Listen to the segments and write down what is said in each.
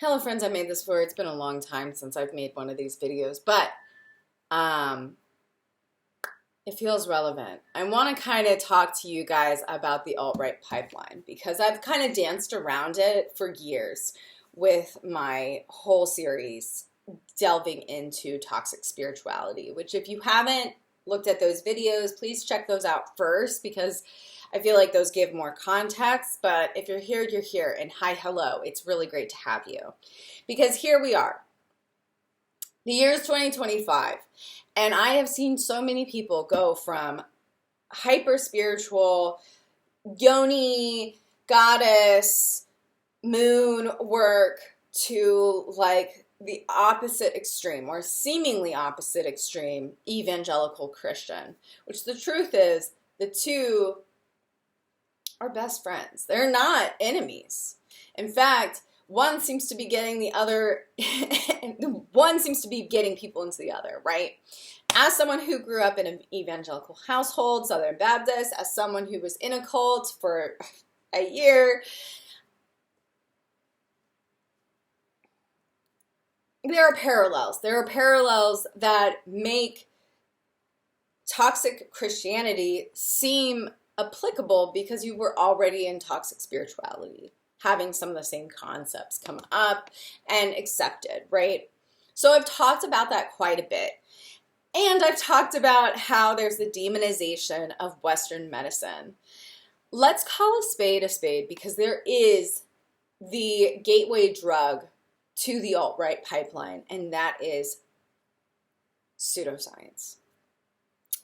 Hello friends, I made this before. It's been a long time since I've made one of these videos, but um, it feels relevant. I want to kind of talk to you guys about the alt-right pipeline because I've kind of danced around it for years with my whole series delving into toxic spirituality, which if you haven't looked at those videos, please check those out first because I feel like those give more context, but if you're here, you're here. And hi, hello. It's really great to have you because here we are. The year is 2025, and I have seen so many people go from hyper spiritual, yoni, goddess, moon work to like the opposite extreme or seemingly opposite extreme, evangelical Christian, which the truth is the two are best friends. They're not enemies. In fact, one seems to be getting the other, one seems to be getting people into the other, right? As someone who grew up in an evangelical household, Southern Baptist, as someone who was in a cult for a year, there are parallels. There are parallels that make toxic Christianity seem applicable because you were already in toxic spirituality, having some of the same concepts come up and accepted, right? So I've talked about that quite a bit. And I've talked about how there's the demonization of Western medicine. Let's call a spade because there is the gateway drug to the alt-right pipeline, and that is pseudoscience.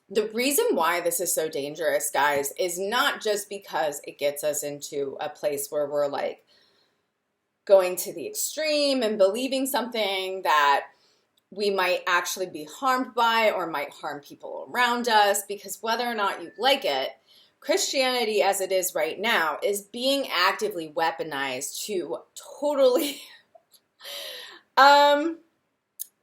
The reason why this is so dangerous, guys, is not just because it gets us into a place where we're like going to the extreme and believing something that we might actually be harmed by or might harm people around us, because whether or not you like it, Christianity as it is right now is being actively weaponized to totally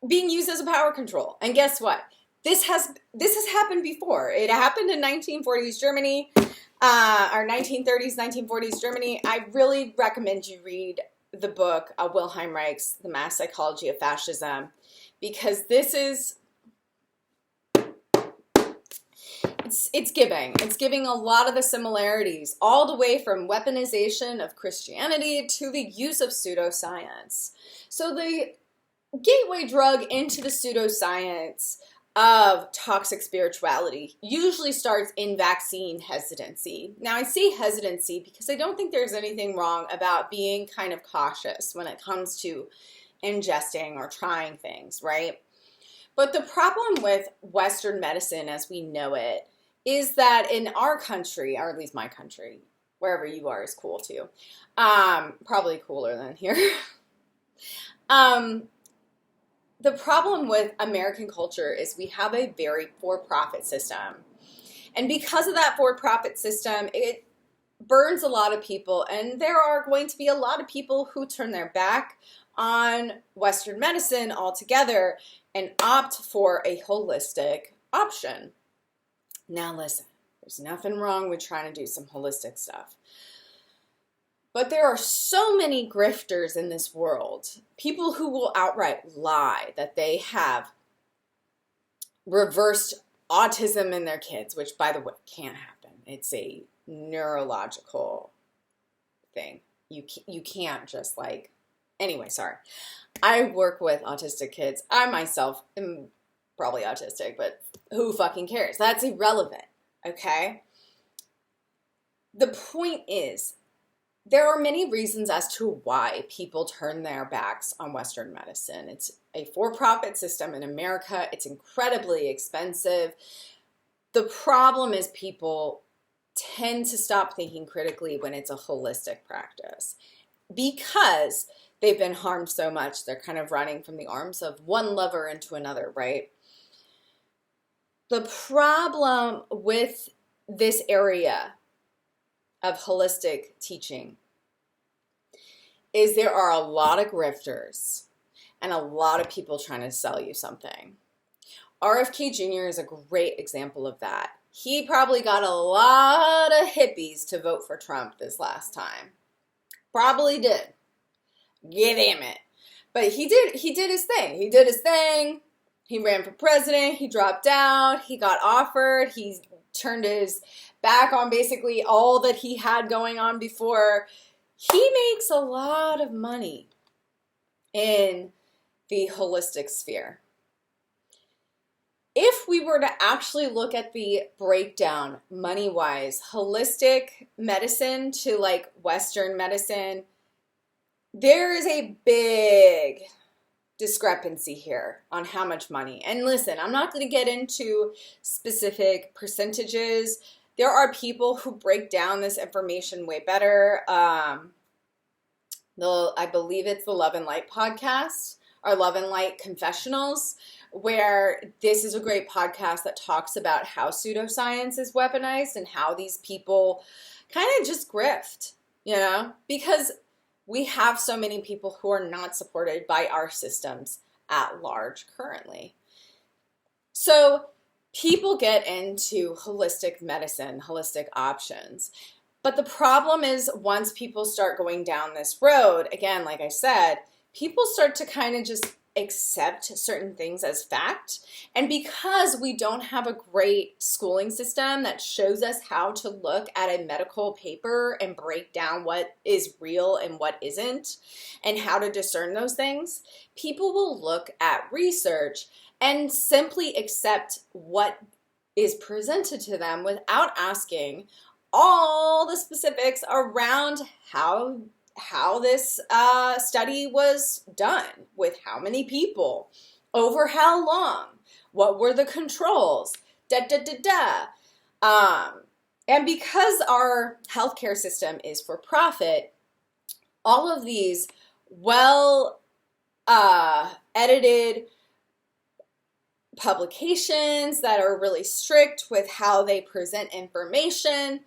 being used as a power control. And guess what? This has happened before. It happened in 1940s Germany, or 1930s, 1940s Germany. I really recommend you read the book Wilhelm Reich's The Mass Psychology of Fascism, because this is, it's giving a lot of the similarities, all the way from weaponization of Christianity to the use of pseudoscience. So the gateway drug into the pseudoscience of toxic spirituality usually starts in vaccine hesitancy. Now, I say hesitancy because I don't think there's anything wrong about being kind of cautious when it comes to ingesting or trying things, right? But the problem with Western medicine as we know it is that in our country, or at least my country, wherever you are is cool too, probably cooler than here. The problem with American culture is we have a very for-profit system. And because of that for-profit system, it burns a lot of people. And there are going to be a lot of people who turn their back on Western medicine altogether and opt for a holistic option. Now listen, there's nothing wrong with trying to do some holistic stuff. But there are so many grifters in this world, people who will outright lie that they have reversed autism in their kids, which, by the way, can't happen. It's a neurological thing. You can't just like, anyway, sorry. I work with autistic kids. I myself am probably autistic, but who fucking cares? That's irrelevant, okay? The point is, there are many reasons as to why people turn their backs on Western medicine. It's a for-profit system in America. It's incredibly expensive. The problem is people tend to stop thinking critically when it's a holistic practice because they've been harmed so much. They're kind of running from the arms of one lover into another, right? The problem with this area of holistic teaching is there are a lot of grifters and a lot of people trying to sell you something. RFK Jr. is a great example of that. He probably got a lot of hippies to vote for Trump this last time. Probably did. Give him it. But he did his thing. He did his thing. He ran for president. He dropped out. He got offered. He turned his back on basically all that he had going on before. He makes a lot of money in the holistic sphere. If we were to actually look at the breakdown money-wise, holistic medicine to like Western medicine, there is a big discrepancy here on how much money. And listen, I'm not going to get into specific percentages. There are people who break down this information way better. I believe it's the Love and Light podcast, or Love and Light Confessionals, where this is a great podcast that talks about how pseudoscience is weaponized and how these people kind of just grift, you know, because we have so many people who are not supported by our systems at large currently. So people get into holistic medicine, holistic options. But the problem is once people start going down this road, again, like I said, people start to kind of just accept certain things as fact. And because we don't have a great schooling system that shows us how to look at a medical paper and break down what is real and what isn't, and how to discern those things, people will look at research and simply accept what is presented to them without asking all the specifics around how this study was done, with how many people, over how long, what were the controls, and because our healthcare system is for profit, all of these well edited publications that are really strict with how they present information,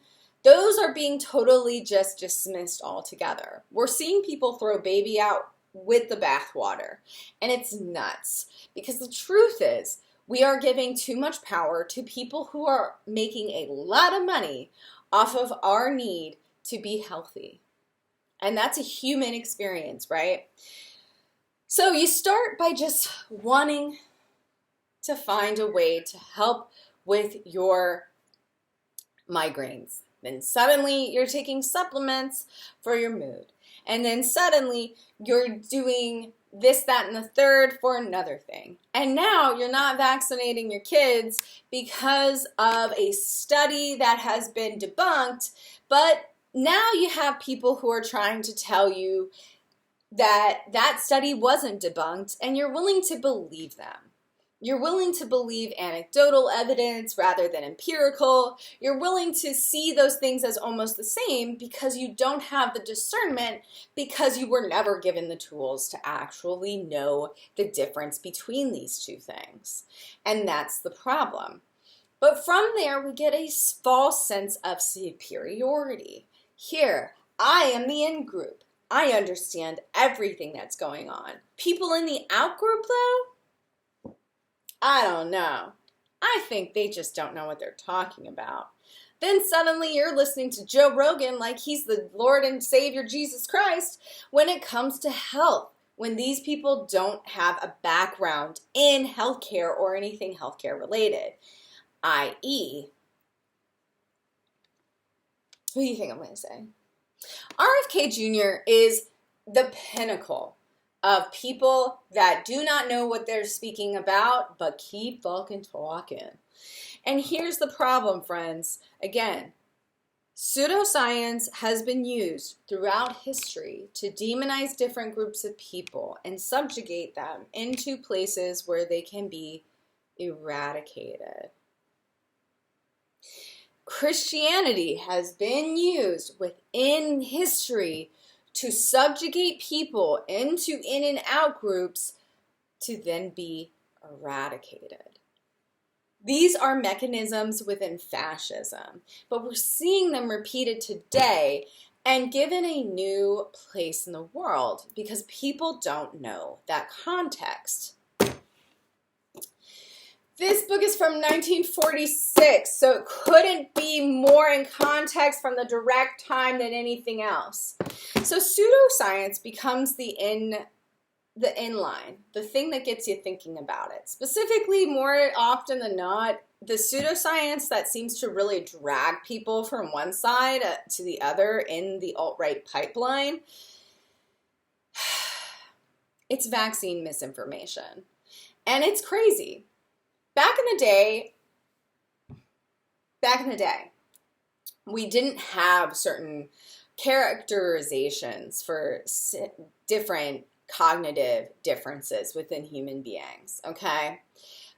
those are being totally just dismissed altogether. We're seeing people throw baby out with the bathwater, and it's nuts because the truth is we are giving too much power to people who are making a lot of money off of our need to be healthy. And that's a human experience, right? So you start by just wanting to find a way to help with your migraines. Then suddenly you're taking supplements for your mood. And then suddenly you're doing this, that, and the third for another thing. And now you're not vaccinating your kids because of a study that has been debunked, but now you have people who are trying to tell you that that study wasn't debunked, and you're willing to believe them. You're willing to believe anecdotal evidence rather than empirical. You're willing to see those things as almost the same because you don't have the discernment, because you were never given the tools to actually know the difference between these two things. And that's the problem. But from there, we get a false sense of superiority. Here, I am the in group. I understand everything that's going on. People in the out group, though, I don't know. I think they just don't know what they're talking about. Then suddenly you're listening to Joe Rogan like he's the Lord and Savior Jesus Christ when it comes to health, when these people don't have a background in healthcare or anything healthcare related, i.e., who do you think I'm going to say? RFK Jr. is the pinnacle of people that do not know what they're speaking about, but keep fucking talking. And here's the problem, friends. Again, pseudoscience has been used throughout history to demonize different groups of people and subjugate them into places where they can be eradicated. Christianity has been used within history to subjugate people into in and out groups to then be eradicated. These are mechanisms within fascism, but we're seeing them repeated today and given a new place in the world because people don't know that context. This book is from 1946, so it couldn't be more in context from the direct time than anything else. So pseudoscience becomes the in the inline, the thing that gets you thinking about it. Specifically, more often than not, the pseudoscience that seems to really drag people from one side to the other in the alt-right pipeline, it's vaccine misinformation. And it's crazy. Back in the day, we didn't have certain characterizations for different cognitive differences within human beings, okay?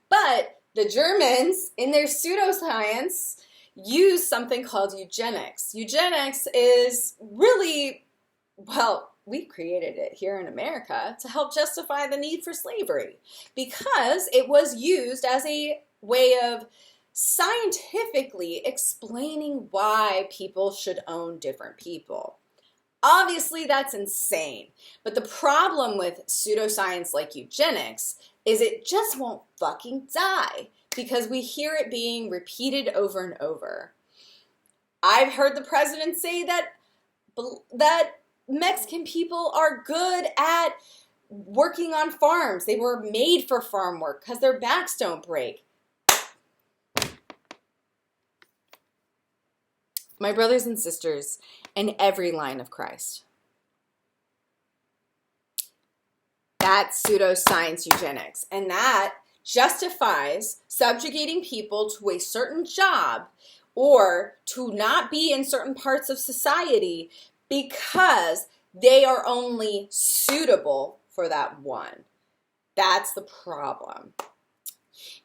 But the Germans, in their pseudoscience, use something called eugenics. Eugenics is really, well, we created it here in America to help justify the need for slavery because it was used as a way of scientifically explaining why people should own different people. Obviously, that's insane. But the problem with pseudoscience like eugenics is it just won't fucking die because we hear it being repeated over and over. I've heard the president say that Mexican people are good at working on farms. They were made for farm work because their backs don't break. My brothers and sisters, in every line of Christ, that's pseudoscience eugenics, and that justifies subjugating people to a certain job or to not be in certain parts of society because they are only suitable for that one. That's the problem.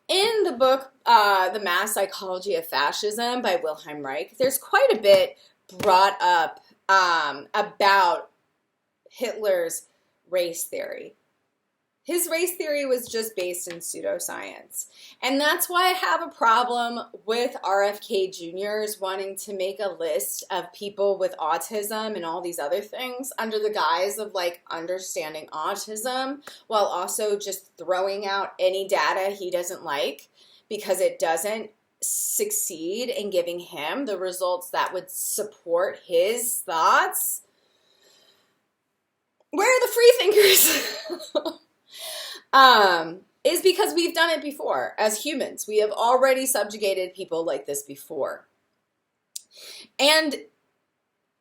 In the book, The Mass Psychology of Fascism by Wilhelm Reich, there's quite a bit brought up about Hitler's race theory. His race theory was just based in pseudoscience. And that's why I have a problem with RFK Jr.'s wanting to make a list of people with autism and all these other things under the guise of like understanding autism while also just throwing out any data he doesn't like because it doesn't succeed in giving him the results that would support his thoughts. Where are the free thinkers? Is because we've done it before as humans. We have already subjugated people like this before. And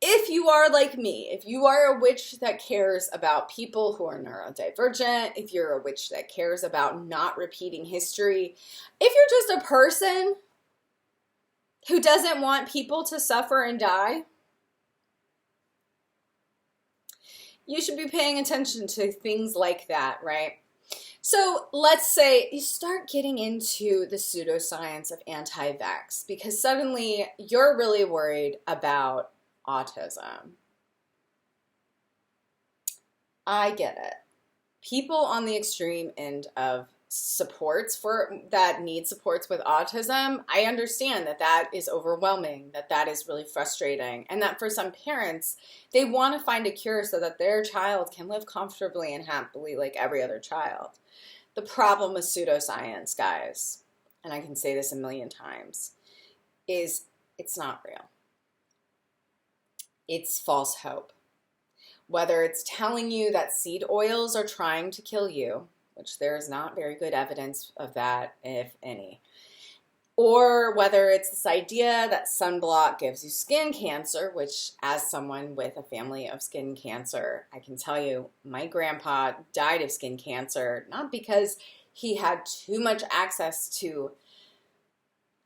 if you are like me, if you are a witch that cares about people who are neurodivergent, if you're a witch that cares about not repeating history, if you're just a person who doesn't want people to suffer and die, you should be paying attention to things like that, right? So let's say you start getting into the pseudoscience of anti-vax because suddenly you're really worried about autism. I get it. People on the extreme end of supports that need supports with autism, I understand that is overwhelming, that is really frustrating, and that for some parents, they want to find a cure so that their child can live comfortably and happily like every other child. The problem with pseudoscience, guys, and I can say this a million times, is it's not real. It's false hope. Whether it's telling you that seed oils are trying to kill you, which there is not very good evidence of that, if any, or whether it's this idea that sunblock gives you skin cancer, which as someone with a family of skin cancer, I can tell you my grandpa died of skin cancer, not because he had too much access to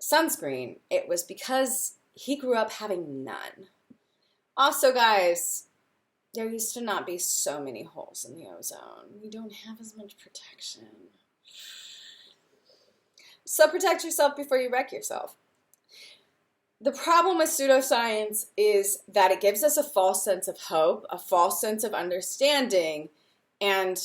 sunscreen. It was because he grew up having none. Also, guys, there used to not be so many holes in the ozone. We don't have as much protection. So protect yourself before you wreck yourself. The problem with pseudoscience is that it gives us a false sense of hope, a false sense of understanding, and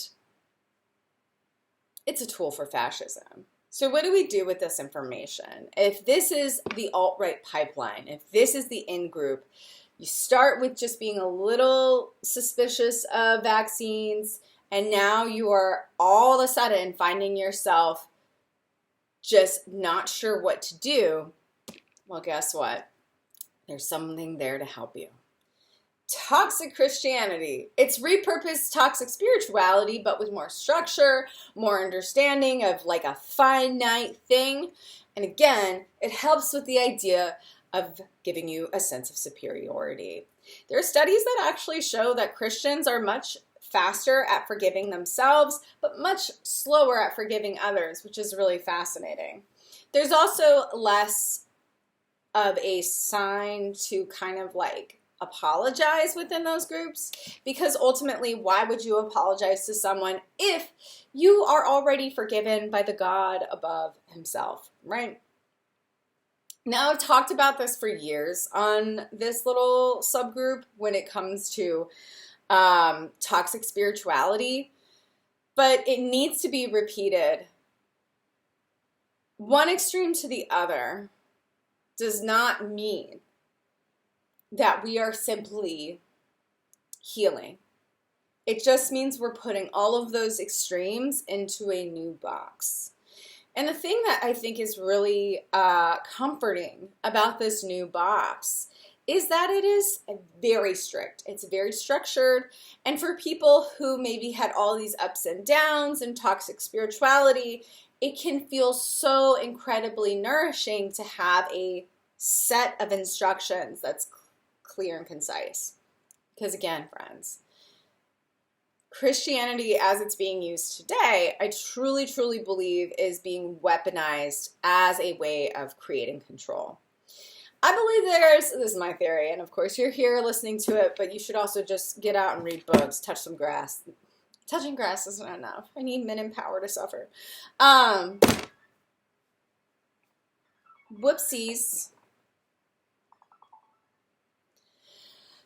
it's a tool for fascism. So what do we do with this information? If this is the alt-right pipeline, if this is the in-group, you start with just being a little suspicious of vaccines, and now you are all of a sudden finding yourself just not sure what to do. Well, guess what? There's something there to help you. toxic Christianity. It's repurposed toxic spirituality, but with more structure, more understanding of like a finite thing. And again, it helps with the idea of giving you a sense of superiority. There are studies that actually show that Christians are much faster at forgiving themselves, but much slower at forgiving others, which is really fascinating. There's also less of a sign to kind of like apologize within those groups, because ultimately, why would you apologize to someone if you are already forgiven by the God above himself, right? Now, I've talked about this for years on this little subgroup when it comes to toxic spirituality, but it needs to be repeated. One extreme to the other does not mean that we are simply healing. It just means we're putting all of those extremes into a new box. And the thing that I think is really comforting about this new box is that it is very strict. It's very structured. And for people who maybe had all these ups and downs and toxic spirituality, it can feel so incredibly nourishing to have a set of instructions that's clear and concise. Because again, friends, Christianity as it's being used today, I truly, truly believe is being weaponized as a way of creating control. I believe this is my theory, and of course you're here listening to it, but you should also just get out and read books, touch some grass. Touching grass isn't enough. I need men in power to suffer. Whoopsies.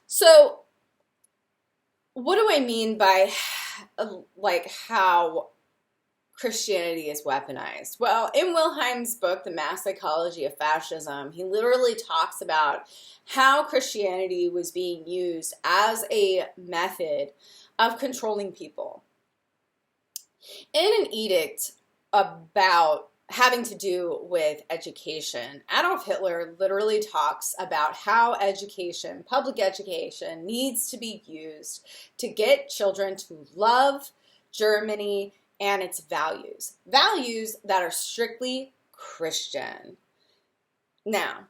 So, what do I mean by like how Christianity is weaponized? Well, in Wilhelm's book, The Mass Psychology of Fascism, he literally talks about how Christianity was being used as a method of controlling people. In an edict about having to do with education, Adolf Hitler literally talks about how education, public education, needs to be used to get children to love Germany and its values. Values that are strictly Christian. Now,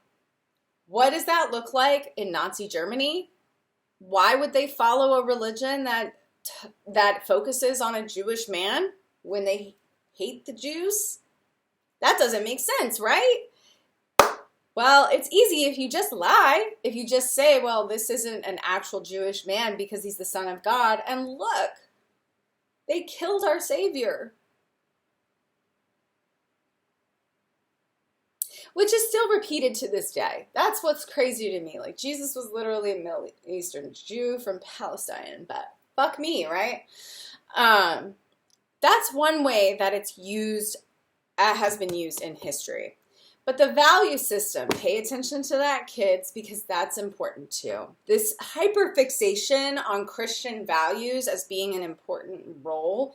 what does that look like in Nazi Germany? Why would they follow a religion that focuses on a Jewish man when they hate the Jews? That doesn't make sense, right? Well, it's easy if you just lie. If you just say, well, this isn't an actual Jewish man because he's the Son of God. And look, they killed our Savior. Which is still repeated to this day. That's what's crazy to me. Like, Jesus was literally a Middle Eastern Jew from Palestine, but fuck me, right? That's one way that it's used, has been used in history. But the value system, pay attention to that, kids, because that's important too. This hyperfixation on Christian values as being an important role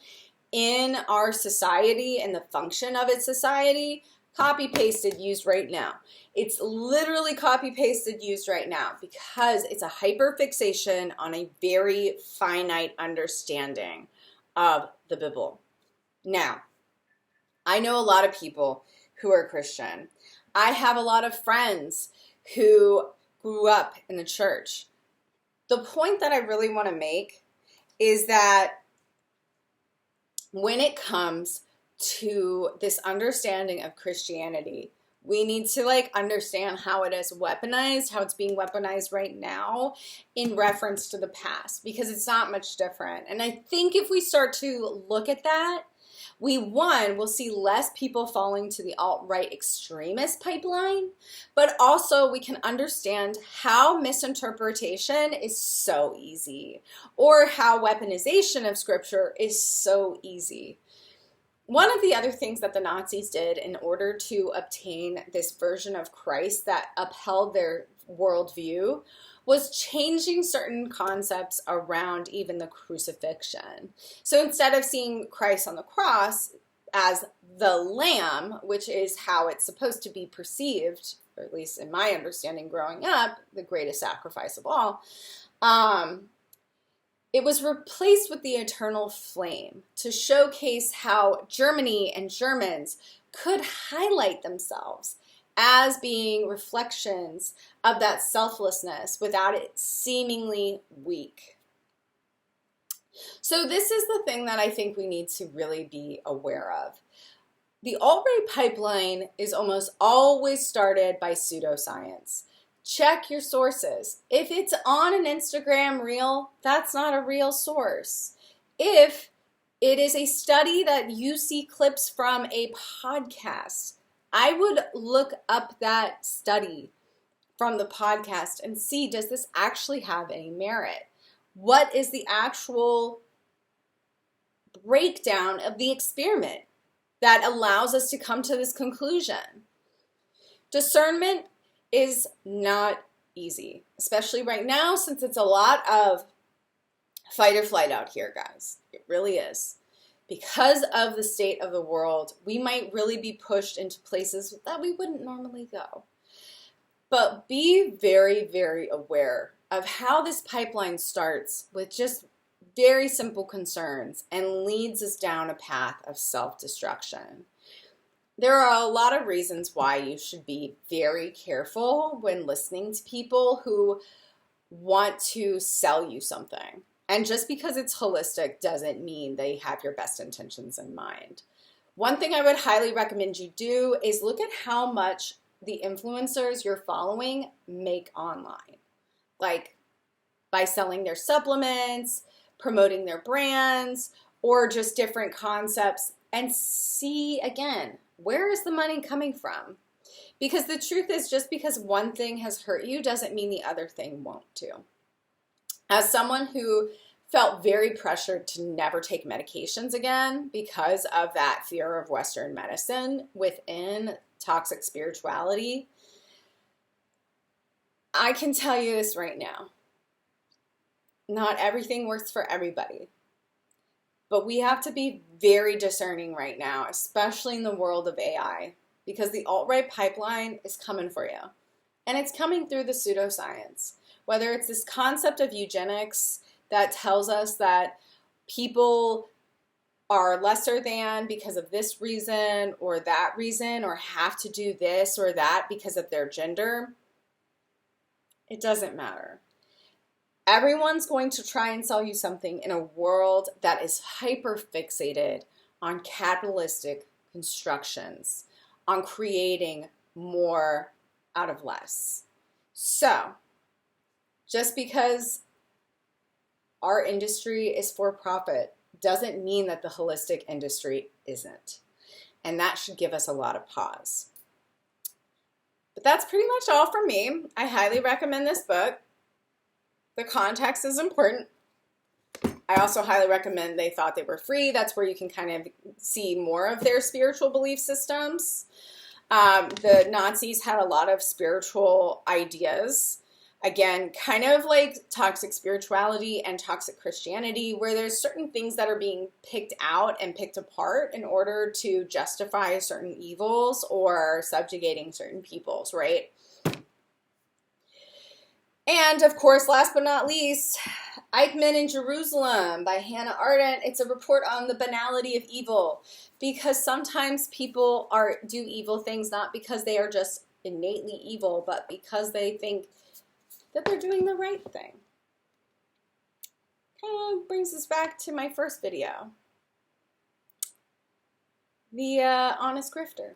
in our society and the function of its society, copy-pasted, used right now. It's literally copy-pasted, used right now because it's a hyperfixation on a very finite understanding of the Bible. Now, I know a lot of people who are Christian. I have a lot of friends who grew up in the church. The point that I really want to make is that when it comes to this understanding of Christianity, we need to understand how it is weaponized, how it's being weaponized right now in reference to the past, because it's not much different. And I think if we start to look at that, we'll see less people falling to the alt-right extremist pipeline, but also we can understand how misinterpretation is so easy, or how weaponization of scripture is so easy. One of the other things that the Nazis did in order to obtain this version of Christ that upheld their worldview was changing certain concepts around even the crucifixion. So instead of seeing Christ on the cross as the lamb, which is how it's supposed to be perceived, or at least in my understanding growing up, the greatest sacrifice of all, It was replaced with the eternal flame to showcase how Germany and Germans could highlight themselves as being reflections of that selflessness without it seemingly weak. So this is the thing that I think we need to really be aware of. The alt-right pipeline is almost always started by pseudoscience. Check your sources. If it's on an Instagram reel, that's not a real source. If it is a study that you see clips from a podcast, I would look up that study from the podcast and see, does this actually have any merit? What is the actual breakdown of the experiment that allows us to come to this conclusion? Discernment is not easy, especially right now, since it's a lot of fight or flight out here, guys. It really is. Because of the state of the world, we might really be pushed into places that we wouldn't normally go. But be very, very aware of how this pipeline starts with just very simple concerns and leads us down a path of self-destruction. There are a lot of reasons why you should be very careful when listening to people who want to sell you something. And just because it's holistic doesn't mean they have your best intentions in mind. One thing I would highly recommend you do is look at how much the influencers you're following make online. Like by selling their supplements, promoting their brands, or just different concepts, and see again, where is the money coming from? Because the truth is, just because one thing has hurt you doesn't mean the other thing won't too. As someone who felt very pressured to never take medications again because of that fear of Western medicine within toxic spirituality, I can tell you this right now. Not everything works for everybody. But we have to be very discerning right now, especially in the world of AI, because the alt-right pipeline is coming for you. And it's coming through the pseudoscience. Whether it's this concept of eugenics that tells us that people are lesser than because of this reason or that reason, or have to do this or that because of their gender, it doesn't matter. Everyone's going to try and sell you something in a world that is hyper fixated on capitalistic constructions, on creating more out of less. So, just because our industry is for profit doesn't mean that the holistic industry isn't. And that should give us a lot of pause. But that's pretty much all from me. I highly recommend this book. The context is important. I also highly recommend They Thought They Were Free. That's where you can kind of see more of their spiritual belief systems. The Nazis had a lot of spiritual ideas. Again, kind of like toxic spirituality and toxic Christianity, where there's certain things that are being picked out and picked apart in order to justify certain evils or subjugating certain peoples, right? And of course, last but not least, Eichmann in Jerusalem by Hannah Arendt. It's a report on the banality of evil, because sometimes people do evil things not because they are just innately evil, but because they think that they're doing the right thing. Kind of brings us back to my first video, the honest grifter.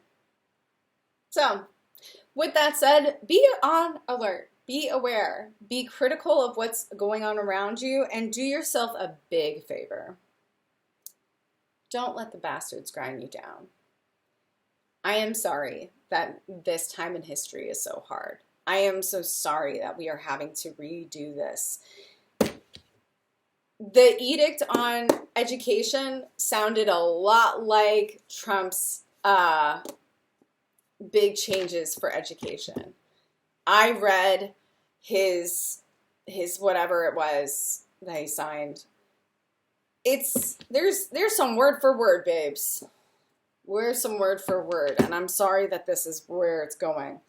So, with that said, be on alert. Be aware, be critical of what's going on around you, and do yourself a big favor. Don't let the bastards grind you down. I am sorry that this time in history is so hard. I am so sorry that we are having to redo this. The edict on education sounded a lot like Trump's big changes for education. I read his whatever it was that he signed. There's some word for word, babes. There's some word for word, and I'm sorry that this is where it's going.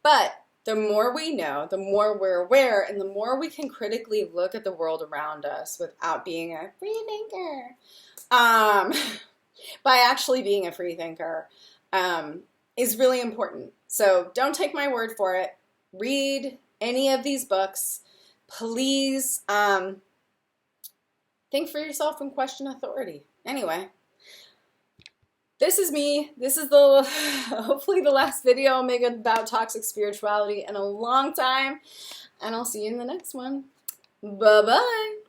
But the more we know, the more we're aware, and the more we can critically look at the world around us without being a free thinker. By actually being a free thinker is really important. So don't take my word for it. Read any of these books. Please think for yourself and question authority. Anyway, this is me. This is hopefully the last video I'll make about toxic spirituality in a long time. And I'll see you in the next one. Bye-bye.